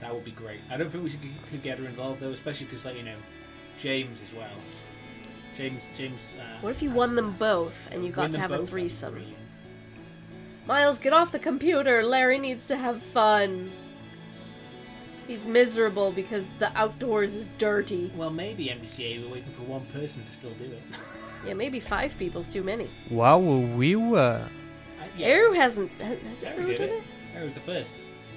That would be great. I don't think we could get her involved though, especially because, like, you know, James as well. James. What if you won them both and you got to have a threesome? Miles, get off the computer. Larry needs to have fun. He's miserable because the outdoors is dirty. Well, maybe MDCA were waiting for one person to still do it. Yeah, maybe 5 people's too many. Wow, we were. Eru hasn't. Has Eru done it? Eru's the first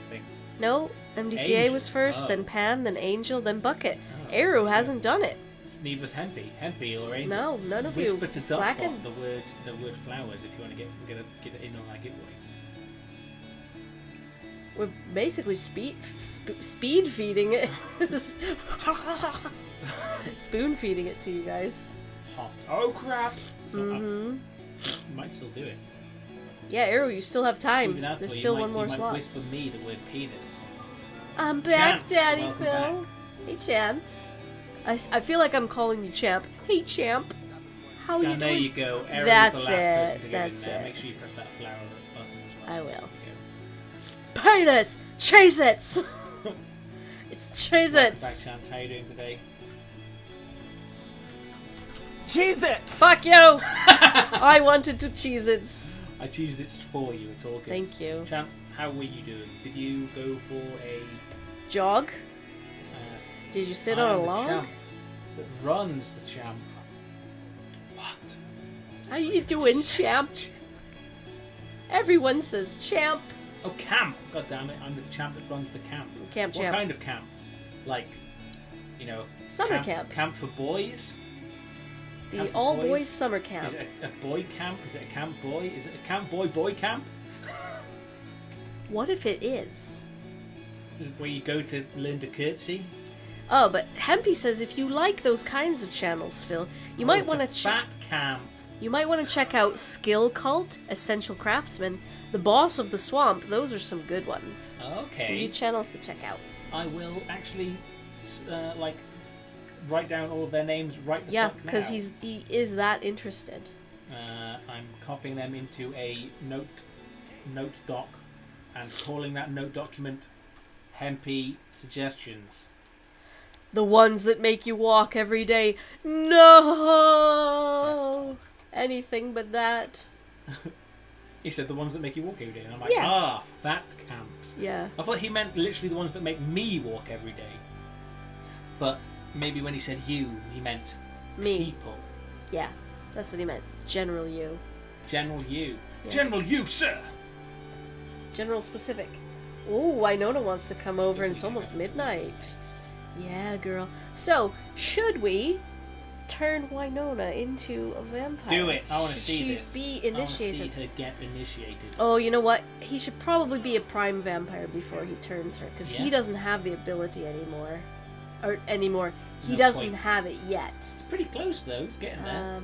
thing. No, MDCA Angel. was first, then Pan, then Angel, then Bucket. Oh, Eru hasn't done it. Neither's Hempy or Angel. No, none of Whisper you. to Slacking. Dotbot the word flowers if you want to get it in on that giveaway. We're basically speed feeding it. Spoon feeding it to you guys. Hot. Oh crap! So might still do it. Yeah, Eru, you still have time. Even that There's way, still you one more might slot. Whisper me the word penis or something. I'm back, Chance, Daddy welcome Phil. back. Hey, Chance. I feel like I'm calling you Champ. Hey, Champ. How are you And there doing? you go. Erin That's was the last person to it, get that's in there. it. Make sure you press that flower button as well. I will. Yeah. Penis! Cheez-Its! It's Welcome back, Cheez-Its! Chance. How are you doing today? Cheez-Its! Fuck you! I wanted to Cheez-Its. I choose it for you. It's all good. Thank you. Chance, how were you doing? Did you go for a... Jog? Did you sit on a the log? champ that runs the champ. What? How you doing, Champ? Everyone says Champ. Oh, camp! God damn it! I'm the champ that runs the camp. Camp What Champ. kind of camp? Like, you know, Summer camp. Camp for boys. The Camp for all-boys boys? summer camp. Is it a boy camp? Is it a camp boy? Is it a camp boy camp? What if it is? Where you go to learn to curtsy? Oh, but Hempy says if you like those kinds of channels, Phil, you might want to fat camp. You might want to check out Skill Cult, Essential Craftsman, The Boss of the Swamp. Those are some good ones. Some Okay. new channels to check out. I will actually, like, write down all of their names right the Yeah, fuck now. because he is that interested. I'm copying them into a note doc and calling that note document Hempy Suggestions. The ones that make you walk every day. No! Anything but that. He said the ones that make you walk every day, and I'm like, Yeah. fat camps. Yeah. I thought he meant literally the ones that make me walk every day. But maybe when he said you, he meant Me. people. Yeah, that's what he meant. General you. General you. Yeah. General you, sir! General specific. Ooh, Winona wants to come over and it's almost midnight. Yeah, girl. So, should we turn Winona into a vampire? Do it. I want to Should see she this. be I want to initiated? see her get initiated. Oh, you know what? He should probably be a prime vampire before he turns her, because he Yeah. doesn't have the ability anymore. He No doesn't points. have it yet. It's pretty close though. It's getting there.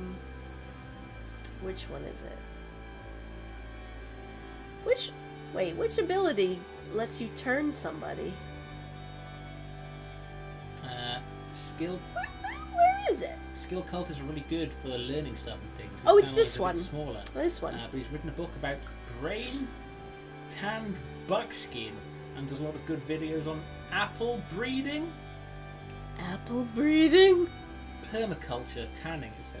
Which one is it? Which ability lets you turn somebody? Skill Where is it? Skill Cult is really good for learning stuff and things. Oh, it's kinda this like a bit one. Smaller. This one. But he's written a book about brain tanned buckskin and does a lot of good videos on apple breeding, Apple breeding? permaculture, tanning, etc.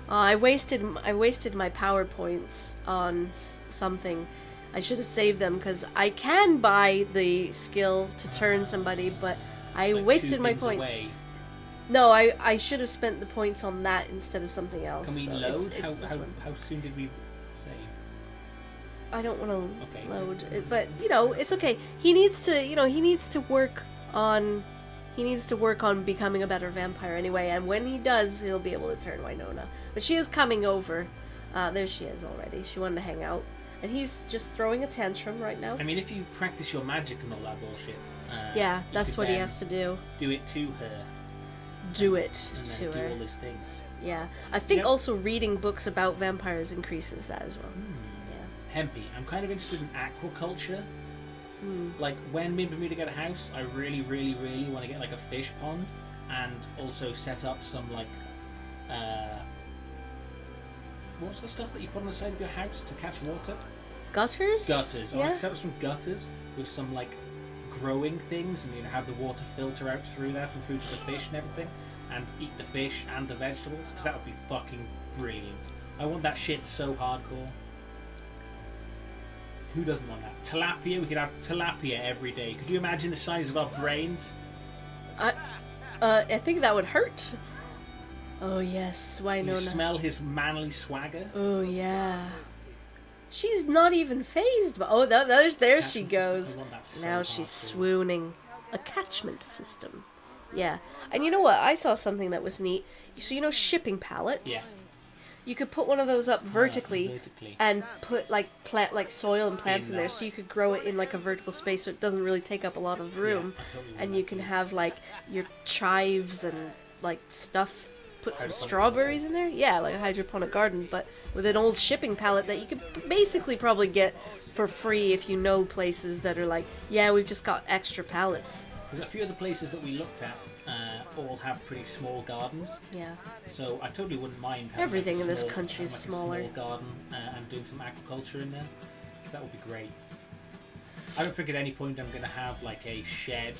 I wasted my PowerPoints on something. I should have saved them because I can buy the skill to turn somebody, but I Like wasted 2 my pins points. away. No, I should have spent the points on that instead of something else. Can we so load? It's this one. How soon did we save? I don't want to Okay. load it, but it's okay. He needs to work on becoming a better vampire anyway, and when he does, he'll be able to turn Winona. But she is coming over. There she is already. She wanted to hang out, and he's just throwing a tantrum right now. I mean, if you practice your magic and all that bullshit. Yeah, you that's could what he then has to do. Do it to her. Do it And to then do her. all these things. Yeah, I think Yep. also reading books about vampires increases that as well. Hmm. Yeah. Hempy. I'm kind of interested in aquaculture. Like, when me and Bermuda get a house, I really, really, really want to get, like, a fish pond and also set up some, like, what's the stuff that you put on the side of your house to catch water? Gutters? Gutters. I Yeah. want to set up some gutters with some, like, growing things, and have the water filter out through that and through to the fish and everything, and eat the fish and the vegetables, because that would be fucking brilliant. I want that shit so hardcore. Who doesn't want that? Tilapia, we could have tilapia every day. Could you imagine the size of our brains? I think that would hurt. Oh yes, Can you Winona. smell his manly swagger? Oh yeah. She's not even phased. But there she goes. I want that so Now she's hardcore. swooning. A catchment system. Yeah. And you know what? I saw something that was neat. So you know shipping pallets? Yeah. You could put one of those up vertically vertically. and put like soil and plants In in there, that. so you could grow it in like a vertical space, so it doesn't really take up a lot of room. Yeah, I totally want And that you can too. have like your chives and like stuff. Put some Hydroponic strawberries in there. Yeah, like a hydroponic garden, but with an old shipping pallet that you could basically probably get for free if you know places that are like, yeah, we've just got extra pallets. Because a few of the places that we looked at all have pretty small gardens, Yeah. so I totally wouldn't mind having Everything like a in this small- country is having, smaller. like, a small garden and doing some aquaculture in there. That would be great. I don't think at any point I'm going to have like a shed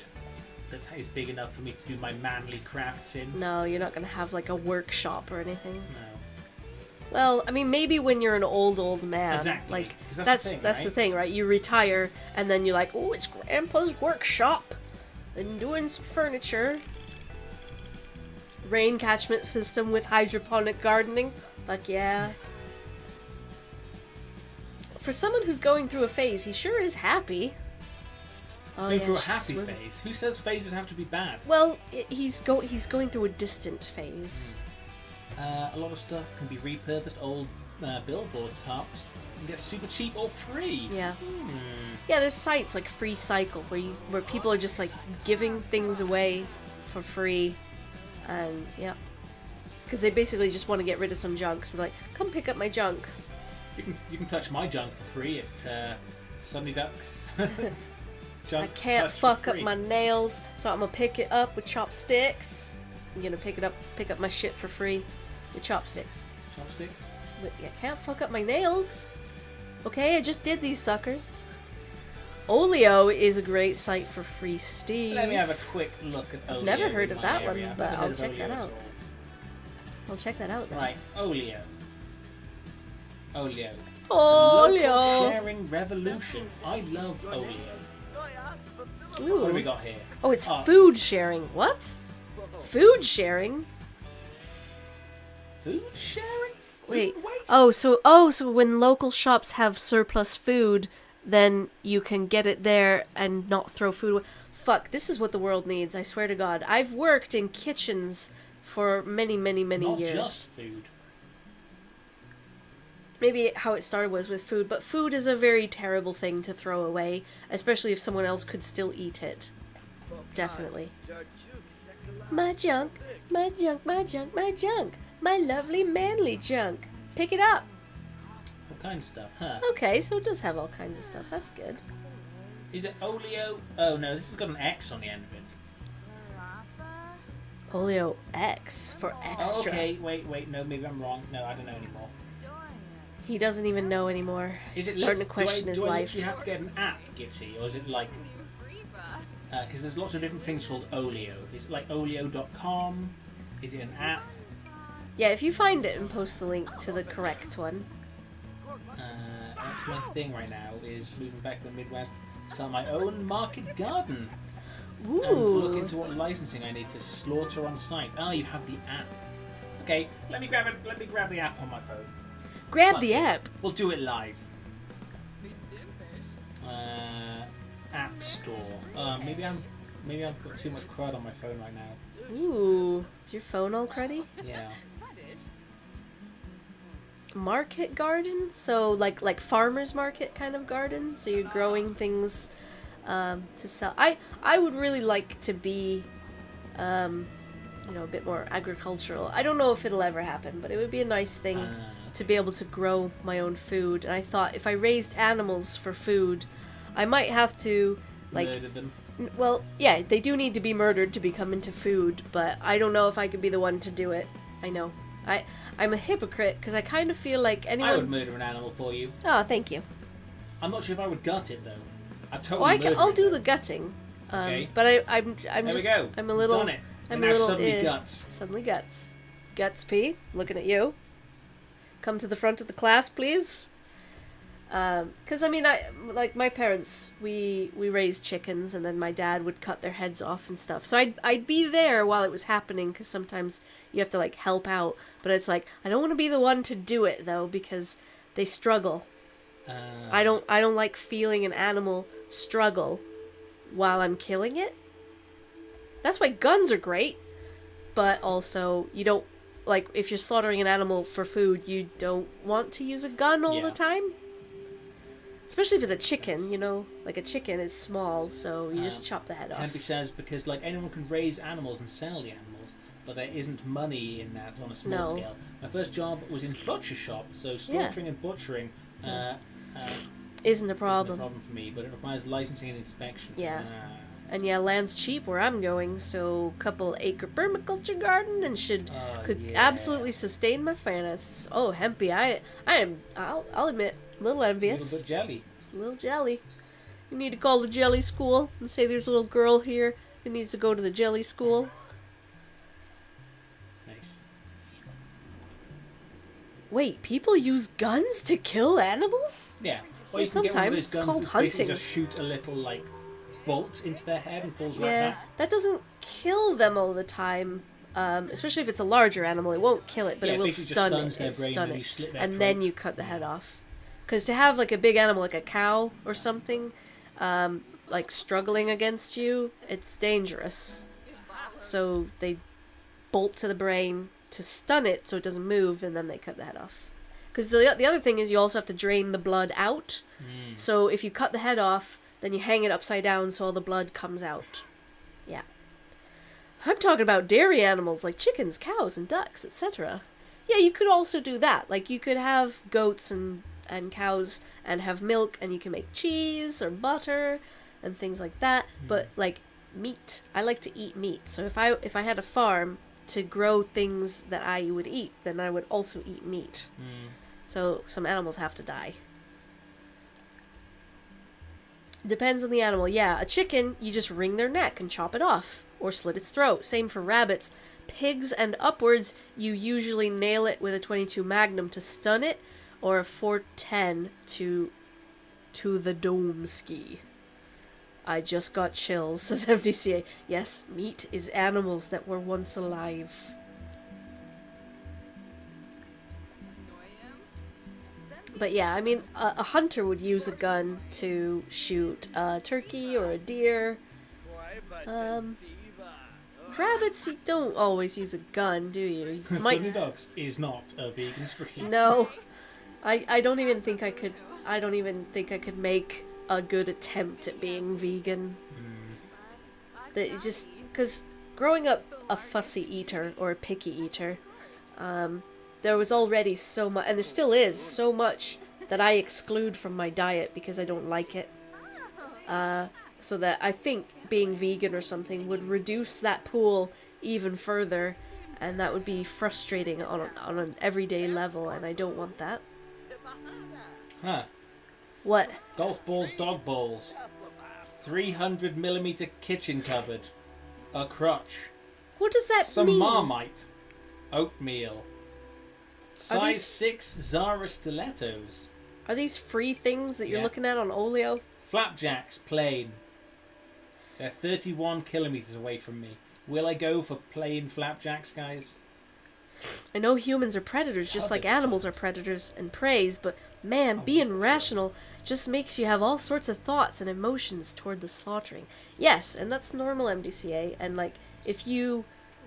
that is big enough for me to do my manly crafts in. No, you're not gonna have like a workshop or anything. No. Well, I mean, maybe when you're an old man. Exactly, Like 'cause that's that's the the thing, right? You retire and then you're like, oh, it's Grandpa's workshop, and doing some furniture. Rain catchment system with hydroponic gardening. Fuck yeah. For someone who's going through a phase, he sure is happy. Oh, Going through a she's happy swimming. phase. Who says phases have to be bad? Well, he's going through a distant phase. A lot of stuff can be repurposed. Old billboard tops can get super cheap or free. Yeah. Hmm. Yeah, there's sites like Free Cycle where people are just like giving things away for free, and yeah, because they basically just want to get rid of some junk. So they're like, come pick up my junk. You can touch my junk for free at Sunny Ducks. I Junk can't touch for fuck up free. my nails, so I'm gonna pick it up with chopsticks. I'm gonna pick up my shit for free with chopsticks. Chopsticks. But yeah, can't fuck up my nails. Okay, I just did these suckers. Oleo is a great site for free Steve. Let me have a quick look at Oleo. I've never heard in of my that area. one, I've but never I'll heard of check Oleo that at out. all. I'll check that out then. Right, Oleo. Oleo. Oleo. Local sharing revolution. I love Oleo. Ooh. What do we got here? Oh, it's food sharing. What? Food sharing? Food sharing? Food Wait. waste? So when local shops have surplus food, then you can get it there and not throw food away. Fuck, this is what the world needs, I swear to God. I've worked in kitchens for many, many, many Not years. just food. Maybe how it started was with food, but food is a very terrible thing to throw away, especially if someone else could still eat it. Definitely. My junk, my junk, my junk, my junk. My lovely manly junk. Pick it up. What kind of stuff? Huh? Okay, so it does have all kinds of stuff. That's good. Is it Oleo? Oh no, this has got an X on the end of it. Oleo X for Oh, extra. okay, wait, no, maybe I'm wrong. No, I don't know anymore. He doesn't even know anymore. Is He's it starting lit- to question his do I life. literally have to get an app, Gitsy, or is it like? Because there's lots of different things called Oleo. Is it like Oleo.com? Is it an app? Yeah, if you find it and post the link to the correct one. That's my thing right now. Is moving back to the Midwest, start my own market garden, and look Ooh. into what licensing I need to slaughter on site. Ah, you have the app. Okay, let me grab it. Let me grab the app on my phone. Grab Fuck the it. app. We'll do it live. App Store. Maybe I've got too much crud on my phone right now. Ooh. Is your phone all cruddy? Yeah. Market garden? So like farmer's market kind of garden? So you're growing things to sell. I would really like to be a bit more agricultural. I don't know if it'll ever happen, but it would be a nice thing to be able to grow my own food. And I thought if I raised animals for food, I might have to Murder them. well, yeah, they do need to be murdered to become into food, but I don't know if I could be the one to do it. I know. I'm a hypocrite because I kind of feel like anyone. I would murder an animal for you. Oh, thank you. I'm not sure if I would gut it though. I'd totally Well, murder I'll it, do though. the gutting. Okay. But I'm There we just go. I'm a little Done it. I'm and a now little suddenly guts. Suddenly guts P. Looking at you. Come to the front of the class, please. Because I mean, my parents, we raised chickens, and then my dad would cut their heads off and stuff. So I'd be there while it was happening, because sometimes you have to like help out. But it's like I don't want to be the one to do it though, because they struggle. I don't like feeling an animal struggle while I'm killing it. That's why guns are great, but also you don't like if you're slaughtering an animal for food, you don't want to use a gun all the time. Especially if it's a chicken, you know, like a chicken is small, so you just chop the head off. Hempy says because like anyone can raise animals and sell the animals, but there isn't money in that on a small scale. My first job was in butcher shop, so slaughtering and butchering isn't a problem. Isn't a problem for me, but it requires licensing and inspection. Yeah. And yeah, land's cheap where I'm going, so couple acre permaculture garden and could absolutely sustain my finances. Oh, Hempy, I'll admit, a little envious. A little bit jelly. A little jelly. You need to call the jelly school and say there's a little girl here who needs to go to the jelly school. Nice. Wait, people use guns to kill animals? Yeah. Yeah, Or you can get one of those sometimes. guns It's called that basically hunting. just shoot a little like bolt into their head and pulls right Yeah, back. that doesn't kill them all the time. Especially if it's a larger animal, it won't kill it, but it will basically stun just it. stuns their brain Stun and you it, slit their and then throat. you cut the head off. Because to have like a big animal, like a cow or something, like struggling against you, it's dangerous. So they bolt to the brain to stun it so it doesn't move, and then they cut the head off. Because the other thing is you also have to drain the blood out. So if you cut the head off, then you hang it upside down so all the blood comes out. Yeah. I'm talking about dairy animals like chickens, cows, and ducks, etc. Yeah, you could also do that. Like, you could have goats and cows and have milk, and you can make cheese or butter and things like that. But, like, meat. I like to eat meat. So if I had a farm to grow things that I would eat, then I would also eat meat. So some animals have to die. Depends on the animal. Yeah, a chicken, you just wring their neck and chop it off. Or slit its throat. Same for rabbits. Pigs and upwards, you usually nail it with a .22 Magnum to stun it, or a 410 to the dome ski. I just got chills, says MDCA. Yes, meat is animals that were once alive. But yeah, I mean, a hunter would use a gun to shoot a turkey or a deer. Rabbits, you don't always use a gun, do you? You might... Sunny Dogs is not a vegan stream. No, I don't even think I could. I don't even think I could make a good attempt at being vegan. That just because growing up a fussy eater or a picky eater, there was already so much, and there still is so much that I exclude from my diet because I don't like it. So that I think being vegan or something would reduce that pool even further, and that would be frustrating on an everyday level, and I don't want that. Huh. What? Golf balls, dog balls. 300mm kitchen cupboard. A crutch. What does that Some mean? Marmite. Oatmeal. Are Size these- 6 Zara stilettos. Are these free things that you're Yeah. looking at on Olio? Flapjacks, plain. They're 31 kilometers away from me. Will I go for plain flapjacks, guys? I know humans are predators just like Puppets. animals are predators and preys, but man, being rational just makes you have all sorts of thoughts and emotions toward the slaughtering. Yes, and that's normal MDCA, and like, if you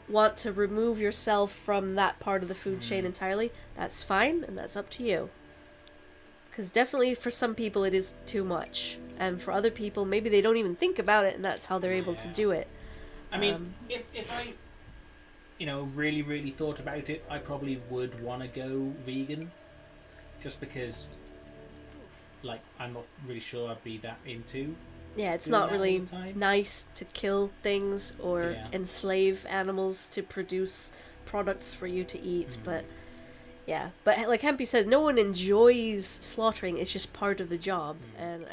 want to remove yourself from that part of the food chain entirely, that's fine, and that's up to you. Because definitely for some people it is too much, and for other people maybe they don't even think about it, and that's how they're able to do it. I mean, if I, really, really thought about it, I probably would want to go vegan. Just because, like, I'm not really sure I'd be that into. Yeah, it's doing not that all really the time. nice to kill things or Yeah. enslave animals to produce products for you to eat, but yeah. But like Hempy said, no one enjoys slaughtering, it's just part of the job. And